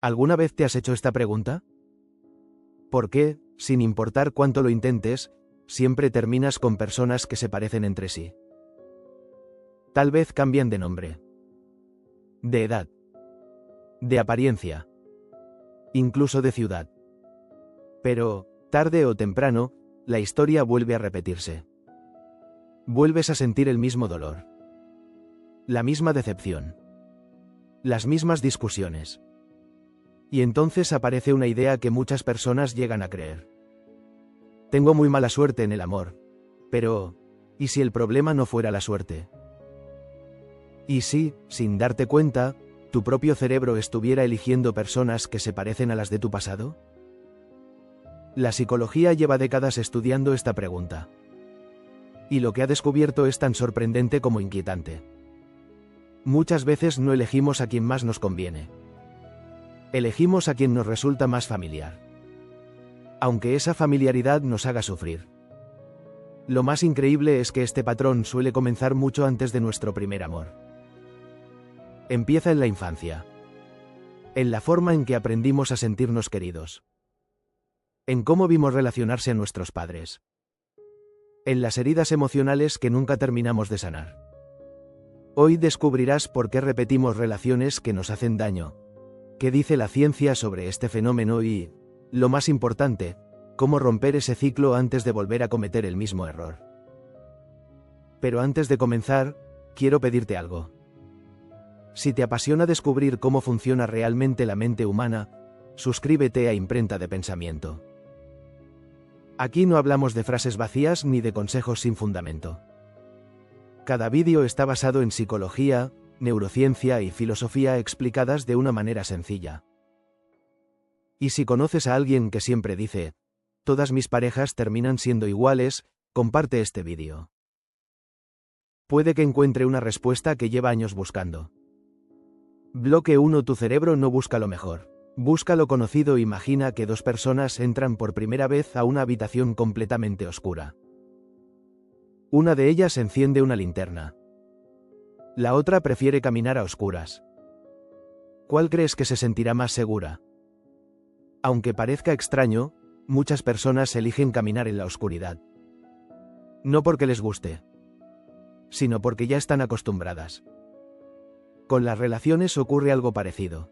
¿Alguna vez te has hecho esta pregunta? ¿Por qué, sin importar cuánto lo intentes, siempre terminas con personas que se parecen entre sí? Tal vez cambian de nombre, de edad, de apariencia, incluso de ciudad. Pero, tarde o temprano, la historia vuelve a repetirse. Vuelves a sentir el mismo dolor, la misma decepción, las mismas discusiones. Y entonces aparece una idea que muchas personas llegan a creer. Tengo muy mala suerte en el amor. Pero, ¿y si el problema no fuera la suerte? ¿Y si, sin darte cuenta, tu propio cerebro estuviera eligiendo personas que se parecen a las de tu pasado? La psicología lleva décadas estudiando esta pregunta. Y lo que ha descubierto es tan sorprendente como inquietante. Muchas veces no elegimos a quien más nos conviene. Elegimos a quien nos resulta más familiar. Aunque esa familiaridad nos haga sufrir. Lo más increíble es que este patrón suele comenzar mucho antes de nuestro primer amor. Empieza en la infancia. En la forma en que aprendimos a sentirnos queridos. En cómo vimos relacionarse a nuestros padres. En las heridas emocionales que nunca terminamos de sanar. Hoy descubrirás por qué repetimos relaciones que nos hacen daño. ¿Qué dice la ciencia sobre este fenómeno y, lo más importante, cómo romper ese ciclo antes de volver a cometer el mismo error? Pero antes de comenzar, quiero pedirte algo. Si te apasiona descubrir cómo funciona realmente la mente humana, suscríbete a Imprenta de Pensamiento. Aquí no hablamos de frases vacías ni de consejos sin fundamento. Cada vídeo está basado en psicología, neurociencia y filosofía explicadas de una manera sencilla. Y si conoces a alguien que siempre dice, todas mis parejas terminan siendo iguales, comparte este vídeo. Puede que encuentre una respuesta que lleva años buscando. Bloque 1. Tu cerebro no busca lo mejor. Busca lo conocido. Imagina que dos personas entran por primera vez a una habitación completamente oscura. Una de ellas enciende una linterna. La otra prefiere caminar a oscuras. ¿Cuál crees que se sentirá más segura? Aunque parezca extraño, muchas personas eligen caminar en la oscuridad. No porque les guste, sino porque ya están acostumbradas. Con las relaciones ocurre algo parecido.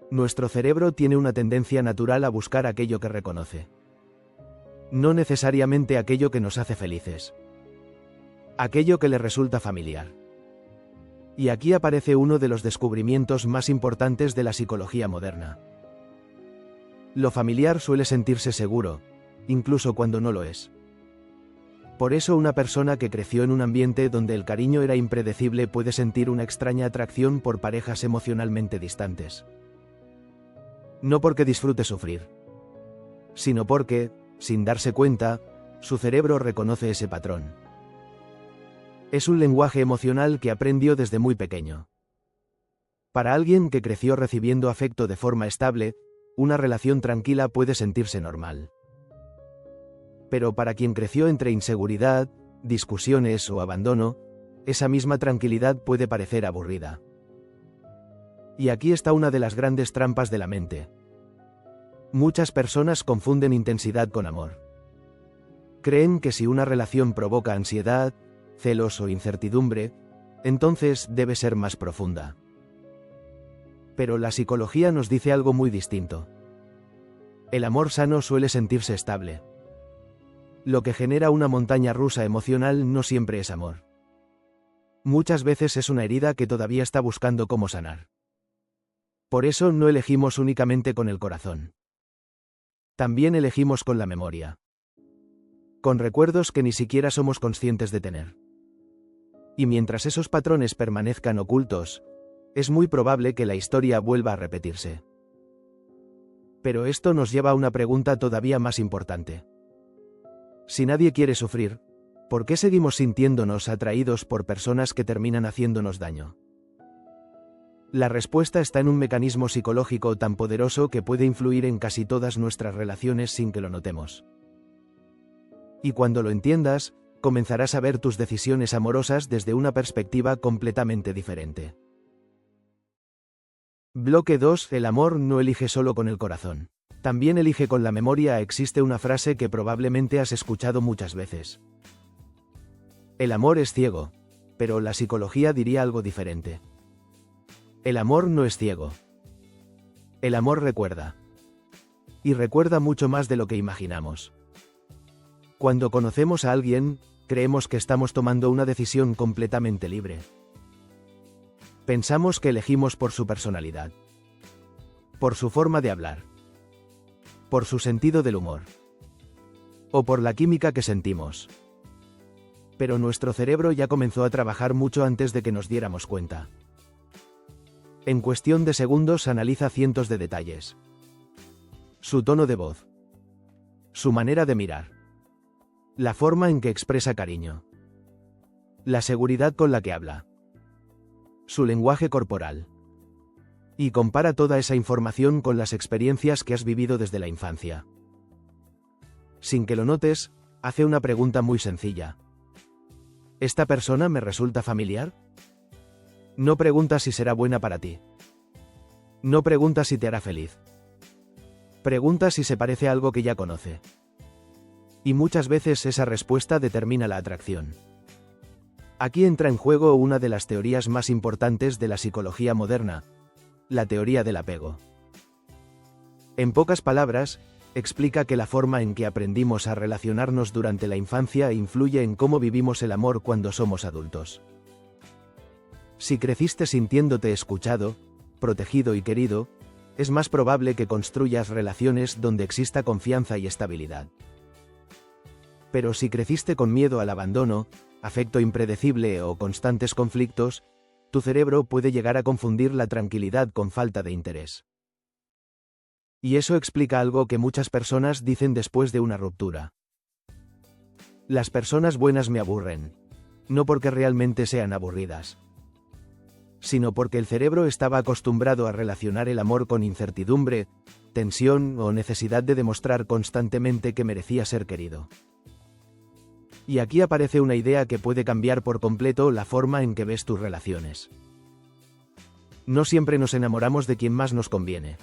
Nuestro cerebro tiene una tendencia natural a buscar aquello que reconoce. No necesariamente aquello que nos hace felices. Aquello que le resulta familiar. Y aquí aparece uno de los descubrimientos más importantes de la psicología moderna. Lo familiar suele sentirse seguro, incluso cuando no lo es. Por eso una persona que creció en un ambiente donde el cariño era impredecible puede sentir una extraña atracción por parejas emocionalmente distantes. No porque disfrute sufrir, sino porque, sin darse cuenta, su cerebro reconoce ese patrón. Es un lenguaje emocional que aprendió desde muy pequeño. Para alguien que creció recibiendo afecto de forma estable, una relación tranquila puede sentirse normal. Pero para quien creció entre inseguridad, discusiones o abandono, esa misma tranquilidad puede parecer aburrida. Y aquí está una de las grandes trampas de la mente. Muchas personas confunden intensidad con amor. Creen que si una relación provoca ansiedad, celos o incertidumbre, entonces debe ser más profunda. Pero la psicología nos dice algo muy distinto. El amor sano suele sentirse estable. Lo que genera una montaña rusa emocional no siempre es amor. Muchas veces es una herida que todavía está buscando cómo sanar. Por eso no elegimos únicamente con el corazón. También elegimos con la memoria. Con recuerdos que ni siquiera somos conscientes de tener. Y mientras esos patrones permanezcan ocultos, es muy probable que la historia vuelva a repetirse. Pero esto nos lleva a una pregunta todavía más importante. Si nadie quiere sufrir, ¿por qué seguimos sintiéndonos atraídos por personas que terminan haciéndonos daño? La respuesta está en un mecanismo psicológico tan poderoso que puede influir en casi todas nuestras relaciones sin que lo notemos. Y cuando lo entiendas, comenzarás a ver tus decisiones amorosas desde una perspectiva completamente diferente. Bloque 2. El amor no elige solo con el corazón. También elige con la memoria. Existe una frase que probablemente has escuchado muchas veces. El amor es ciego, pero la psicología diría algo diferente. El amor no es ciego. El amor recuerda. Y recuerda mucho más de lo que imaginamos. Cuando conocemos a alguien, creemos que estamos tomando una decisión completamente libre. Pensamos que elegimos por su personalidad, por su forma de hablar, por su sentido del humor, o por la química que sentimos. Pero nuestro cerebro ya comenzó a trabajar mucho antes de que nos diéramos cuenta. En cuestión de segundos analiza cientos de detalles. Su tono de voz, su manera de mirar, la forma en que expresa cariño, la seguridad con la que habla, su lenguaje corporal. Y compara toda esa información con las experiencias que has vivido desde la infancia. Sin que lo notes, hace una pregunta muy sencilla. ¿Esta persona me resulta familiar? No pregunta si será buena para ti. No pregunta si te hará feliz. Pregunta si se parece a algo que ya conoce. Y muchas veces esa respuesta determina la atracción. Aquí entra en juego una de las teorías más importantes de la psicología moderna, la teoría del apego. En pocas palabras, explica que la forma en que aprendimos a relacionarnos durante la infancia influye en cómo vivimos el amor cuando somos adultos. Si creciste sintiéndote escuchado, protegido y querido, es más probable que construyas relaciones donde exista confianza y estabilidad. Pero si creciste con miedo al abandono, afecto impredecible o constantes conflictos, tu cerebro puede llegar a confundir la tranquilidad con falta de interés. Y eso explica algo que muchas personas dicen después de una ruptura. Las personas buenas me aburren. No porque realmente sean aburridas, sino porque el cerebro estaba acostumbrado a relacionar el amor con incertidumbre, tensión o necesidad de demostrar constantemente que merecía ser querido. Y aquí aparece una idea que puede cambiar por completo la forma en que ves tus relaciones. No siempre nos enamoramos de quien más nos conviene.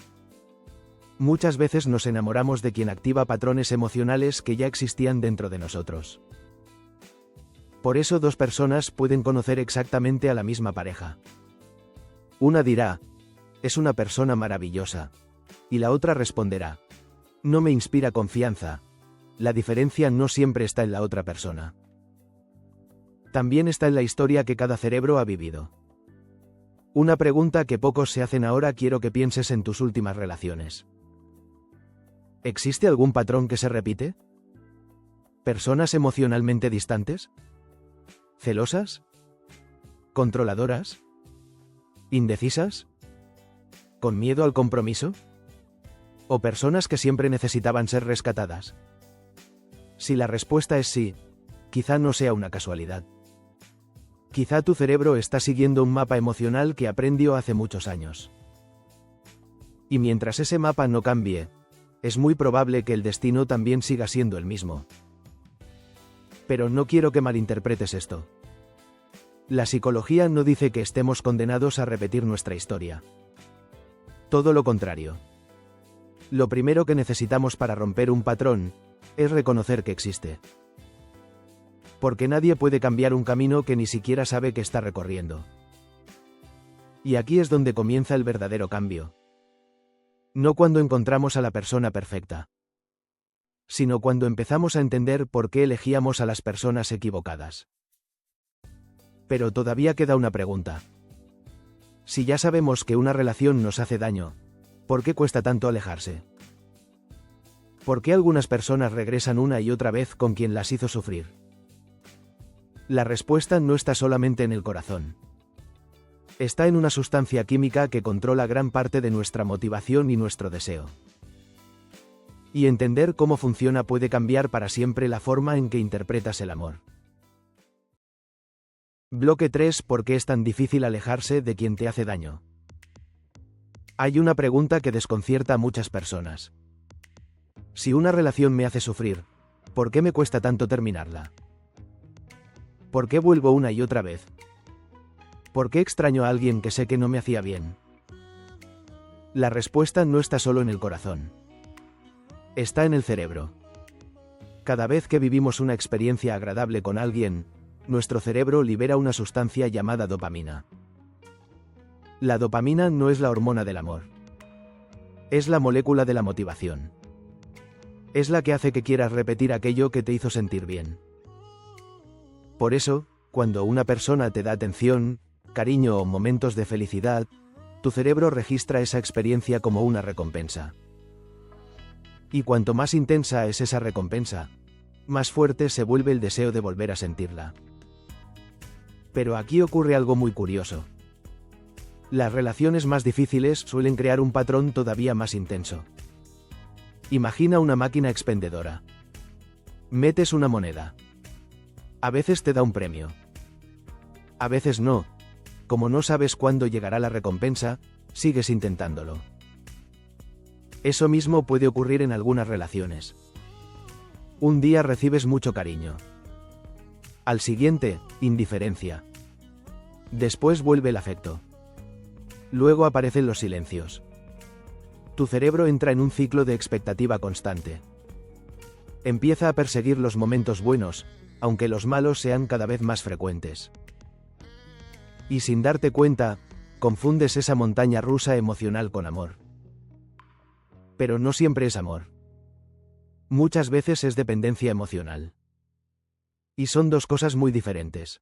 Muchas veces nos enamoramos de quien activa patrones emocionales que ya existían dentro de nosotros. Por eso dos personas pueden conocer exactamente a la misma pareja. Una dirá, es una persona maravillosa, y la otra responderá, no me inspira confianza. La diferencia no siempre está en la otra persona. También está en la historia que cada cerebro ha vivido. Una pregunta que pocos se hacen ahora. Quiero que pienses en tus últimas relaciones. ¿Existe algún patrón que se repite? ¿Personas emocionalmente distantes? ¿Celosas? ¿Controladoras? ¿Indecisas? ¿Con miedo al compromiso? ¿O personas que siempre necesitaban ser rescatadas? Si la respuesta es sí, quizá no sea una casualidad. Quizá tu cerebro está siguiendo un mapa emocional que aprendió hace muchos años. Y mientras ese mapa no cambie, es muy probable que el destino también siga siendo el mismo. Pero no quiero que malinterpretes esto. La psicología no dice que estemos condenados a repetir nuestra historia. Todo lo contrario. Lo primero que necesitamos para romper un patrón es reconocer que existe. Porque nadie puede cambiar un camino que ni siquiera sabe que está recorriendo. Y aquí es donde comienza el verdadero cambio. No cuando encontramos a la persona perfecta, sino cuando empezamos a entender por qué elegíamos a las personas equivocadas. Pero todavía queda una pregunta. Si ya sabemos que una relación nos hace daño, ¿por qué cuesta tanto alejarse? ¿Por qué algunas personas regresan una y otra vez con quien las hizo sufrir? La respuesta no está solamente en el corazón. Está en una sustancia química que controla gran parte de nuestra motivación y nuestro deseo. Y entender cómo funciona puede cambiar para siempre la forma en que interpretas el amor. Bloque 3. ¿Por qué es tan difícil alejarse de quien te hace daño? Hay una pregunta que desconcierta a muchas personas. Si una relación me hace sufrir, ¿por qué me cuesta tanto terminarla? ¿Por qué vuelvo una y otra vez? ¿Por qué extraño a alguien que sé que no me hacía bien? La respuesta no está solo en el corazón. Está en el cerebro. Cada vez que vivimos una experiencia agradable con alguien, nuestro cerebro libera una sustancia llamada dopamina. La dopamina no es la hormona del amor. Es la molécula de la motivación. Es la que hace que quieras repetir aquello que te hizo sentir bien. Por eso, cuando una persona te da atención, cariño o momentos de felicidad, tu cerebro registra esa experiencia como una recompensa. Y cuanto más intensa es esa recompensa, más fuerte se vuelve el deseo de volver a sentirla. Pero aquí ocurre algo muy curioso. Las relaciones más difíciles suelen crear un patrón todavía más intenso. Imagina una máquina expendedora. Metes una moneda. A veces te da un premio. A veces no. Como no sabes cuándo llegará la recompensa, sigues intentándolo. Eso mismo puede ocurrir en algunas relaciones. Un día recibes mucho cariño. Al siguiente, indiferencia. Después vuelve el afecto. Luego aparecen los silencios. Tu cerebro entra en un ciclo de expectativa constante. Empieza a perseguir los momentos buenos, aunque los malos sean cada vez más frecuentes. Y sin darte cuenta, confundes esa montaña rusa emocional con amor. Pero no siempre es amor. Muchas veces es dependencia emocional. Y son dos cosas muy diferentes.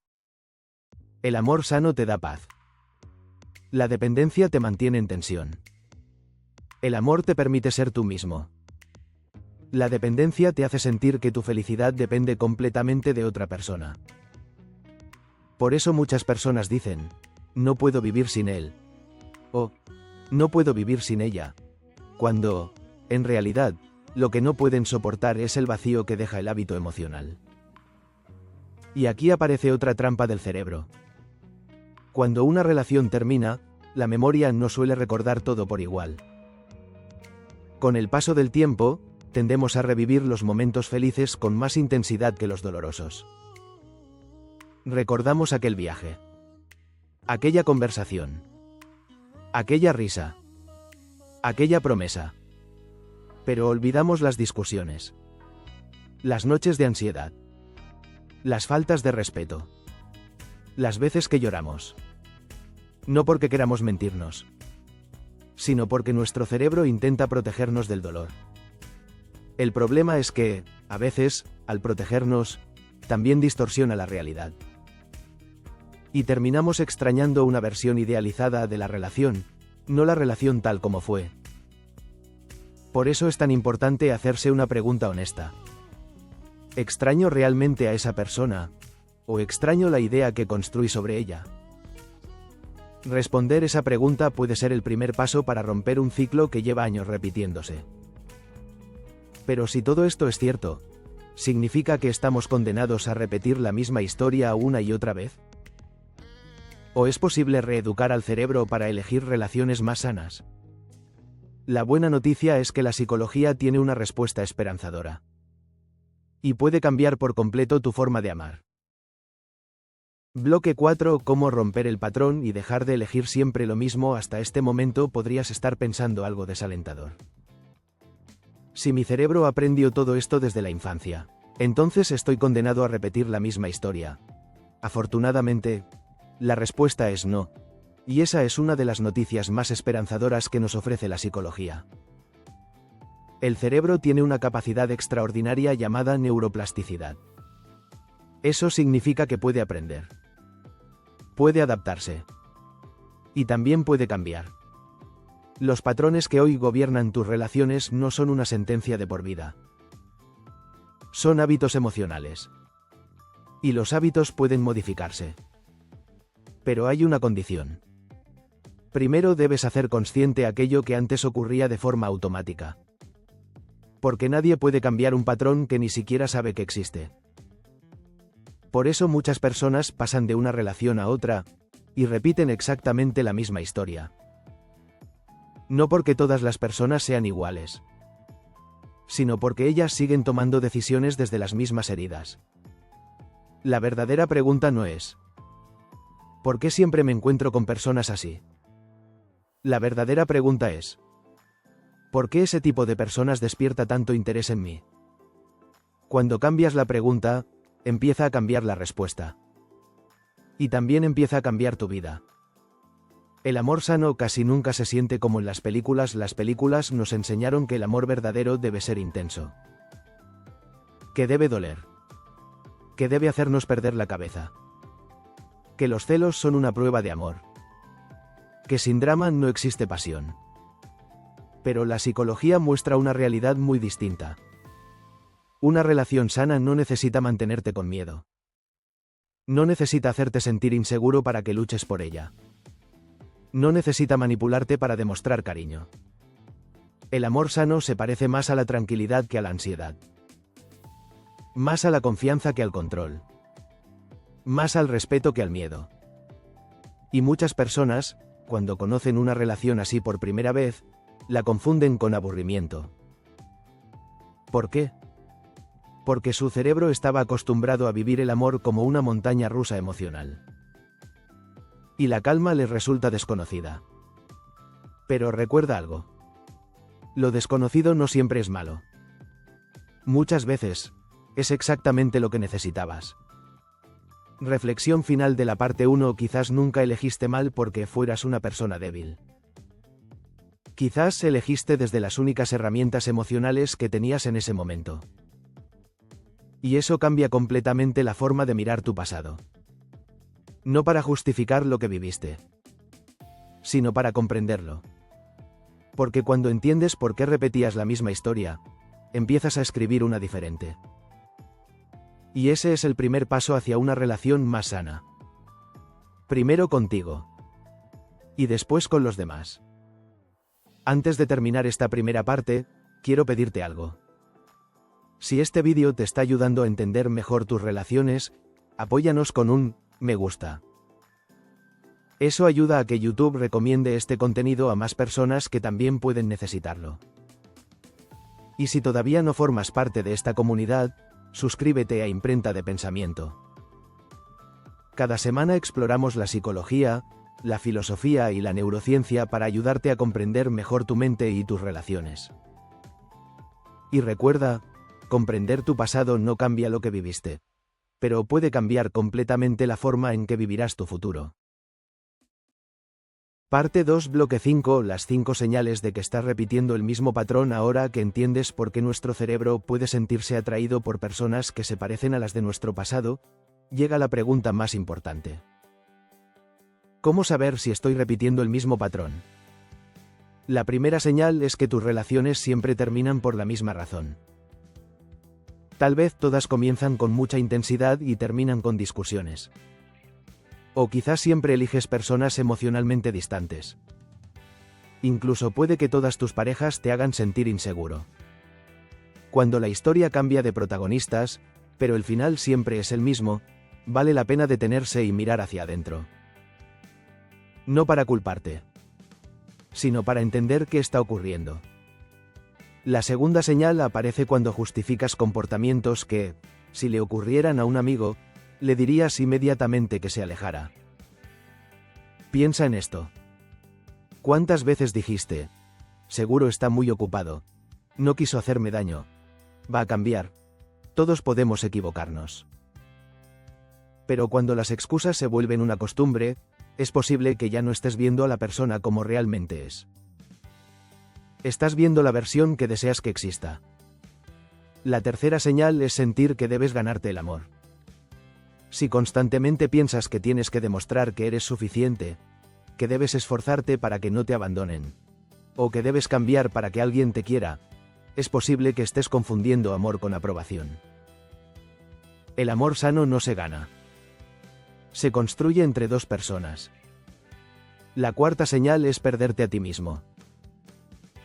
El amor sano te da paz. La dependencia te mantiene en tensión. El amor te permite ser tú mismo. La dependencia te hace sentir que tu felicidad depende completamente de otra persona. Por eso muchas personas dicen, no puedo vivir sin él. O, no puedo vivir sin ella. Cuando, en realidad, lo que no pueden soportar es el vacío que deja el hábito emocional. Y aquí aparece otra trampa del cerebro. Cuando una relación termina, la memoria no suele recordar todo por igual. Con el paso del tiempo, tendemos a revivir los momentos felices con más intensidad que los dolorosos. Recordamos aquel viaje, aquella conversación, aquella risa, aquella promesa. Pero olvidamos las discusiones, las noches de ansiedad, las faltas de respeto, las veces que lloramos. No porque queramos mentirnos, sino porque nuestro cerebro intenta protegernos del dolor. El problema es que, a veces, al protegernos, también distorsiona la realidad. Y terminamos extrañando una versión idealizada de la relación, no la relación tal como fue. Por eso es tan importante hacerse una pregunta honesta. ¿Extraño realmente a esa persona? ¿O extraño la idea que construí sobre ella? Responder esa pregunta puede ser el primer paso para romper un ciclo que lleva años repitiéndose. Pero si todo esto es cierto, ¿significa que estamos condenados a repetir la misma historia una y otra vez? ¿O es posible reeducar al cerebro para elegir relaciones más sanas? La buena noticia es que la psicología tiene una respuesta esperanzadora. Y puede cambiar por completo tu forma de amar. Bloque 4. Cómo romper el patrón y dejar de elegir siempre lo mismo. Hasta este momento podrías estar pensando algo desalentador. Si mi cerebro aprendió todo esto desde la infancia, entonces estoy condenado a repetir la misma historia. Afortunadamente, la respuesta es no. Y esa es una de las noticias más esperanzadoras que nos ofrece la psicología. El cerebro tiene una capacidad extraordinaria llamada neuroplasticidad. Eso significa que puede aprender. Puede adaptarse. Y también puede cambiar. Los patrones que hoy gobiernan tus relaciones no son una sentencia de por vida. Son hábitos emocionales. Y los hábitos pueden modificarse. Pero hay una condición. Primero debes hacer consciente aquello que antes ocurría de forma automática. Porque nadie puede cambiar un patrón que ni siquiera sabe que existe. Por eso muchas personas pasan de una relación a otra, y repiten exactamente la misma historia. No porque todas las personas sean iguales, sino porque ellas siguen tomando decisiones desde las mismas heridas. La verdadera pregunta no es: ¿por qué siempre me encuentro con personas así? La verdadera pregunta es: ¿por qué ese tipo de personas despierta tanto interés en mí? Cuando cambias la pregunta, empieza a cambiar la respuesta. Y también empieza a cambiar tu vida. El amor sano casi nunca se siente como en las películas nos enseñaron que el amor verdadero debe ser intenso. Que debe doler. Que debe hacernos perder la cabeza. Que los celos son una prueba de amor. Que sin drama no existe pasión. Pero la psicología muestra una realidad muy distinta. Una relación sana no necesita mantenerte con miedo. No necesita hacerte sentir inseguro para que luches por ella. No necesita manipularte para demostrar cariño. El amor sano se parece más a la tranquilidad que a la ansiedad. Más a la confianza que al control. Más al respeto que al miedo. Y muchas personas, cuando conocen una relación así por primera vez, la confunden con aburrimiento. ¿Por qué? Porque su cerebro estaba acostumbrado a vivir el amor como una montaña rusa emocional. Y la calma les resulta desconocida. Pero recuerda algo. Lo desconocido no siempre es malo. Muchas veces, es exactamente lo que necesitabas. Reflexión final de la parte 1. Quizás nunca elegiste mal porque fueras una persona débil. Quizás elegiste desde las únicas herramientas emocionales que tenías en ese momento. Y eso cambia completamente la forma de mirar tu pasado. No para justificar lo que viviste, sino para comprenderlo. Porque cuando entiendes por qué repetías la misma historia, empiezas a escribir una diferente. Y ese es el primer paso hacia una relación más sana. Primero contigo. Y después con los demás. Antes de terminar esta primera parte, quiero pedirte algo. Si este vídeo te está ayudando a entender mejor tus relaciones, apóyanos con un me gusta. Eso ayuda a que YouTube recomiende este contenido a más personas que también pueden necesitarlo. Y si todavía no formas parte de esta comunidad, suscríbete a Imprenta de Pensamiento. Cada semana exploramos la psicología, la filosofía y la neurociencia para ayudarte a comprender mejor tu mente y tus relaciones. Y recuerda, comprender tu pasado no cambia lo que viviste, pero puede cambiar completamente la forma en que vivirás tu futuro. Parte 2, bloque 5, las 5 señales de que estás repitiendo el mismo patrón. Ahora que entiendes por qué nuestro cerebro puede sentirse atraído por personas que se parecen a las de nuestro pasado, llega la pregunta más importante. ¿Cómo saber si estoy repitiendo el mismo patrón? La primera señal es que tus relaciones siempre terminan por la misma razón. Tal vez todas comienzan con mucha intensidad y terminan con discusiones. O quizás siempre eliges personas emocionalmente distantes. Incluso puede que todas tus parejas te hagan sentir inseguro. Cuando la historia cambia de protagonistas, pero el final siempre es el mismo, vale la pena detenerse y mirar hacia adentro. No para culparte, sino para entender qué está ocurriendo. La segunda señal aparece cuando justificas comportamientos que, si le ocurrieran a un amigo, le dirías inmediatamente que se alejara. Piensa en esto. ¿Cuántas veces dijiste: seguro está muy ocupado, no quiso hacerme daño, va a cambiar, todos podemos equivocarnos? Pero cuando las excusas se vuelven una costumbre, es posible que ya no estés viendo a la persona como realmente es. Estás viendo la versión que deseas que exista. La tercera señal es sentir que debes ganarte el amor. Si constantemente piensas que tienes que demostrar que eres suficiente, que debes esforzarte para que no te abandonen, o que debes cambiar para que alguien te quiera, es posible que estés confundiendo amor con aprobación. El amor sano no se gana. Se construye entre dos personas. La cuarta señal es perderte a ti mismo.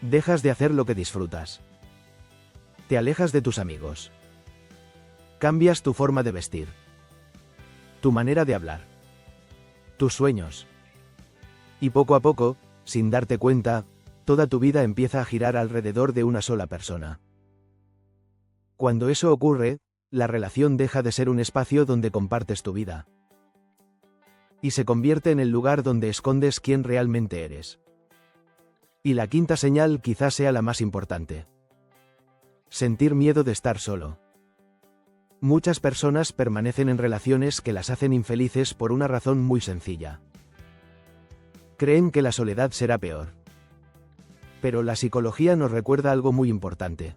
Dejas de hacer lo que disfrutas. Te alejas de tus amigos. Cambias tu forma de vestir. Tu manera de hablar. Tus sueños. Y poco a poco, sin darte cuenta, toda tu vida empieza a girar alrededor de una sola persona. Cuando eso ocurre, la relación deja de ser un espacio donde compartes tu vida. Y se convierte en el lugar donde escondes quién realmente eres. Y la quinta señal quizás sea la más importante. Sentir miedo de estar solo. Muchas personas permanecen en relaciones que las hacen infelices por una razón muy sencilla. Creen que la soledad será peor. Pero la psicología nos recuerda algo muy importante.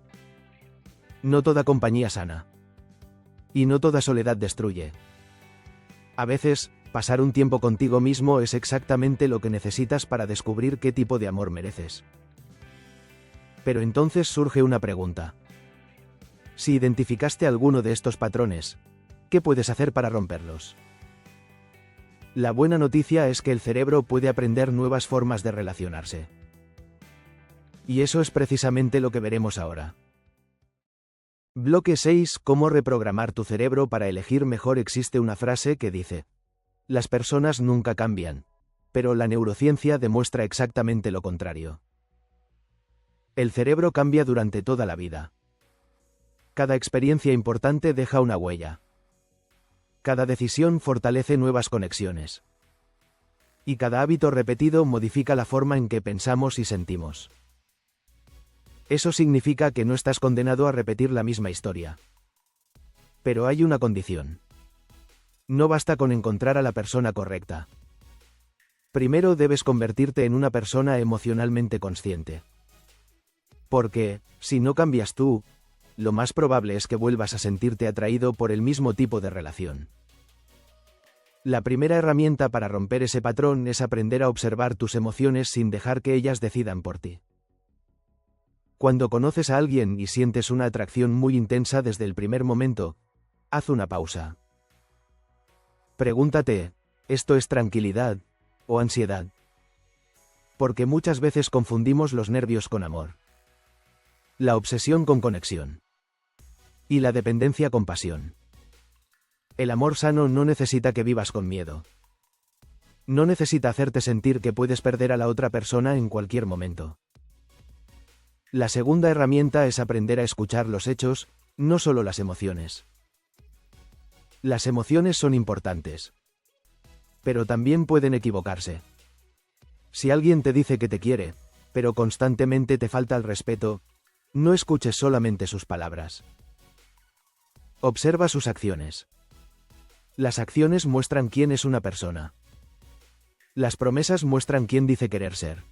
No toda compañía sana. Y no toda soledad destruye. A veces, pasar un tiempo contigo mismo es exactamente lo que necesitas para descubrir qué tipo de amor mereces. Pero entonces surge una pregunta. Si identificaste alguno de estos patrones, ¿qué puedes hacer para romperlos? La buena noticia es que el cerebro puede aprender nuevas formas de relacionarse. Y eso es precisamente lo que veremos ahora. Bloque 6. ¿Cómo reprogramar tu cerebro para elegir mejor? Existe una frase que dice: las personas nunca cambian, pero la neurociencia demuestra exactamente lo contrario. El cerebro cambia durante toda la vida. Cada experiencia importante deja una huella. Cada decisión fortalece nuevas conexiones. Y cada hábito repetido modifica la forma en que pensamos y sentimos. Eso significa que no estás condenado a repetir la misma historia. Pero hay una condición. No basta con encontrar a la persona correcta. Primero debes convertirte en una persona emocionalmente consciente. Porque, si no cambias tú, lo más probable es que vuelvas a sentirte atraído por el mismo tipo de relación. La primera herramienta para romper ese patrón es aprender a observar tus emociones sin dejar que ellas decidan por ti. Cuando conoces a alguien y sientes una atracción muy intensa desde el primer momento, haz una pausa. Pregúntate, ¿esto es tranquilidad o ansiedad? Porque muchas veces confundimos los nervios con amor, la obsesión con conexión y la dependencia con pasión. El amor sano no necesita que vivas con miedo. No necesita hacerte sentir que puedes perder a la otra persona en cualquier momento. La segunda herramienta es aprender a escuchar los hechos, no solo las emociones. Las emociones son importantes, pero también pueden equivocarse. Si alguien te dice que te quiere, pero constantemente te falta el respeto, no escuches solamente sus palabras. Observa sus acciones. Las acciones muestran quién es una persona. Las promesas muestran quién dice querer ser.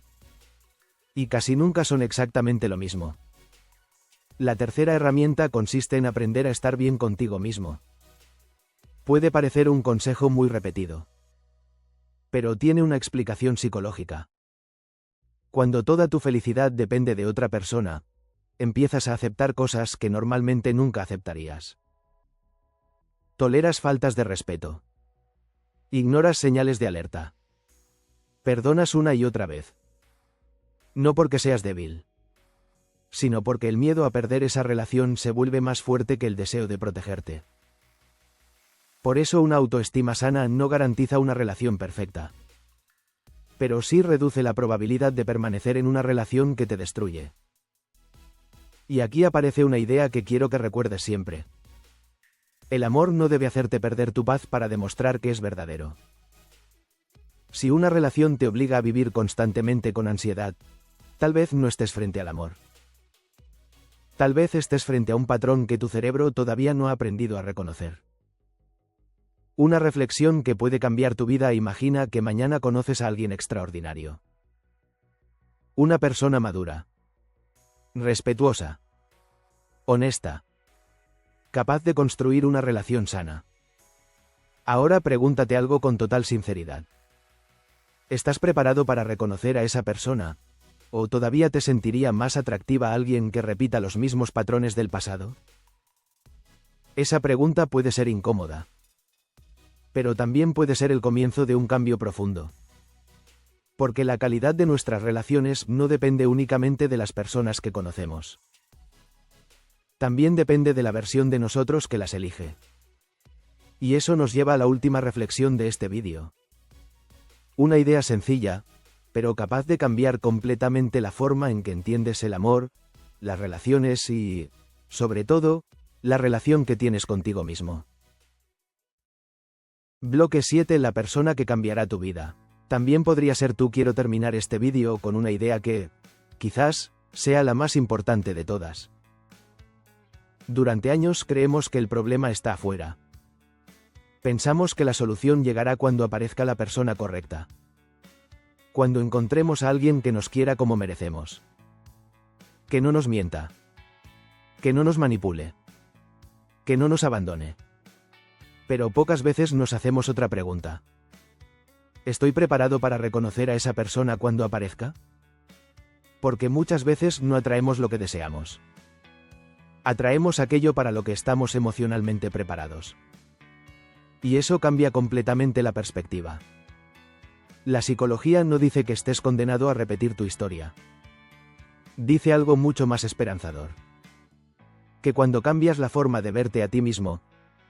Y casi nunca son exactamente lo mismo. La tercera herramienta consiste en aprender a estar bien contigo mismo. Puede parecer un consejo muy repetido, pero tiene una explicación psicológica. Cuando toda tu felicidad depende de otra persona, empiezas a aceptar cosas que normalmente nunca aceptarías. Toleras faltas de respeto. Ignoras señales de alerta. Perdonas una y otra vez. No porque seas débil, sino porque el miedo a perder esa relación se vuelve más fuerte que el deseo de protegerte. Por eso una autoestima sana no garantiza una relación perfecta, pero sí reduce la probabilidad de permanecer en una relación que te destruye. Y aquí aparece una idea que quiero que recuerdes siempre. El amor no debe hacerte perder tu paz para demostrar que es verdadero. Si una relación te obliga a vivir constantemente con ansiedad, tal vez no estés frente al amor. Tal vez estés frente a un patrón que tu cerebro todavía no ha aprendido a reconocer. Una reflexión que puede cambiar tu vida. Imagina que mañana conoces a alguien extraordinario. Una persona madura, respetuosa, honesta, capaz de construir una relación sana. Ahora pregúntate algo con total sinceridad. ¿Estás preparado para reconocer a esa persona? ¿O todavía te sentiría más atractiva a alguien que repita los mismos patrones del pasado? Esa pregunta puede ser incómoda, pero también puede ser el comienzo de un cambio profundo. Porque la calidad de nuestras relaciones no depende únicamente de las personas que conocemos. También depende de la versión de nosotros que las elige. Y eso nos lleva a la última reflexión de este vídeo. Una idea sencilla, pero capaz de cambiar completamente la forma en que entiendes el amor, las relaciones y, sobre todo, la relación que tienes contigo mismo. Bloque 7. La persona que cambiará tu vida. También podría ser tú. Quiero terminar este vídeo con una idea que, quizás, sea la más importante de todas. Durante años creemos que el problema está afuera. Pensamos que la solución llegará cuando aparezca la persona correcta. Cuando encontremos a alguien que nos quiera como merecemos. Que no nos mienta. Que no nos manipule. Que no nos abandone. Pero pocas veces nos hacemos otra pregunta. ¿Estoy preparado para reconocer a esa persona cuando aparezca? Porque muchas veces no atraemos lo que deseamos. Atraemos aquello para lo que estamos emocionalmente preparados. Y eso cambia completamente la perspectiva. La psicología no dice que estés condenado a repetir tu historia. Dice algo mucho más esperanzador. Que cuando cambias la forma de verte a ti mismo,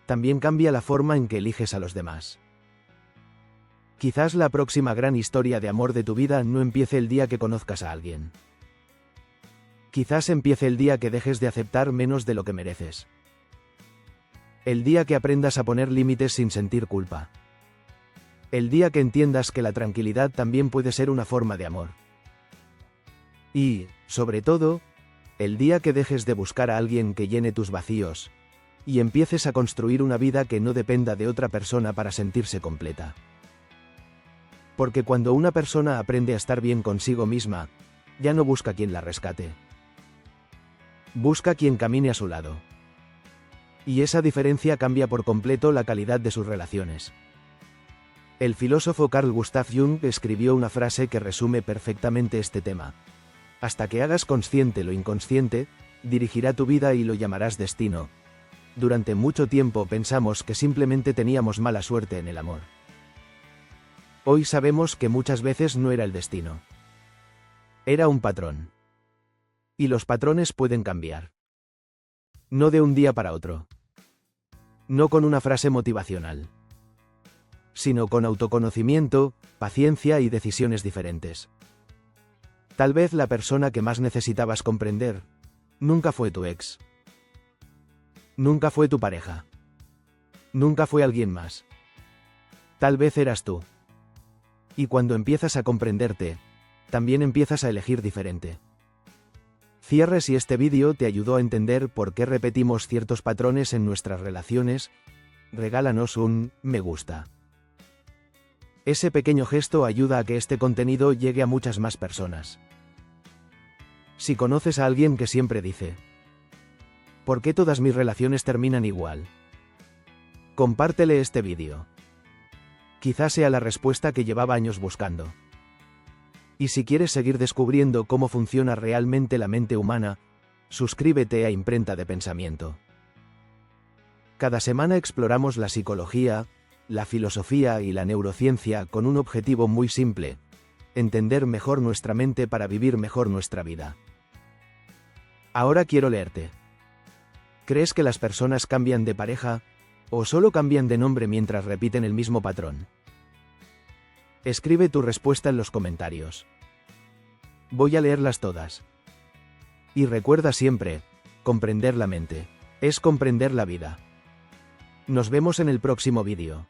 también cambia la forma en que eliges a los demás. Quizás la próxima gran historia de amor de tu vida no empiece el día que conozcas a alguien. Quizás empiece el día que dejes de aceptar menos de lo que mereces. El día que aprendas a poner límites sin sentir culpa. El día que entiendas que la tranquilidad también puede ser una forma de amor. Y, sobre todo, el día que dejes de buscar a alguien que llene tus vacíos, y empieces a construir una vida que no dependa de otra persona para sentirse completa. Porque cuando una persona aprende a estar bien consigo misma, ya no busca quien la rescate. Busca quien camine a su lado. Y esa diferencia cambia por completo la calidad de sus relaciones. El filósofo Carl Gustav Jung escribió una frase que resume perfectamente este tema. Hasta que hagas consciente lo inconsciente, dirigirá tu vida y lo llamarás destino. Durante mucho tiempo pensamos que simplemente teníamos mala suerte en el amor. Hoy sabemos que muchas veces no era el destino. Era un patrón. Y los patrones pueden cambiar. No de un día para otro. No con una frase motivacional. Sino con autoconocimiento, paciencia y decisiones diferentes. Tal vez la persona que más necesitabas comprender, nunca fue tu ex. Nunca fue tu pareja. Nunca fue alguien más. Tal vez eras tú. Y cuando empiezas a comprenderte, también empiezas a elegir diferente. Cierre. Si este vídeo te ayudó a entender por qué repetimos ciertos patrones en nuestras relaciones, regálanos un me gusta. Ese pequeño gesto ayuda a que este contenido llegue a muchas más personas. Si conoces a alguien que siempre dice, ¿por qué todas mis relaciones terminan igual?, compártele este vídeo. Quizás sea la respuesta que llevaba años buscando. Y si quieres seguir descubriendo cómo funciona realmente la mente humana, suscríbete a Imprenta de Pensamiento. Cada semana exploramos la psicología, la filosofía y la neurociencia con un objetivo muy simple: entender mejor nuestra mente para vivir mejor nuestra vida. Ahora quiero leerte. ¿Crees que las personas cambian de pareja, o solo cambian de nombre mientras repiten el mismo patrón? Escribe tu respuesta en los comentarios. Voy a leerlas todas. Y recuerda siempre, comprender la mente es comprender la vida. Nos vemos en el próximo vídeo.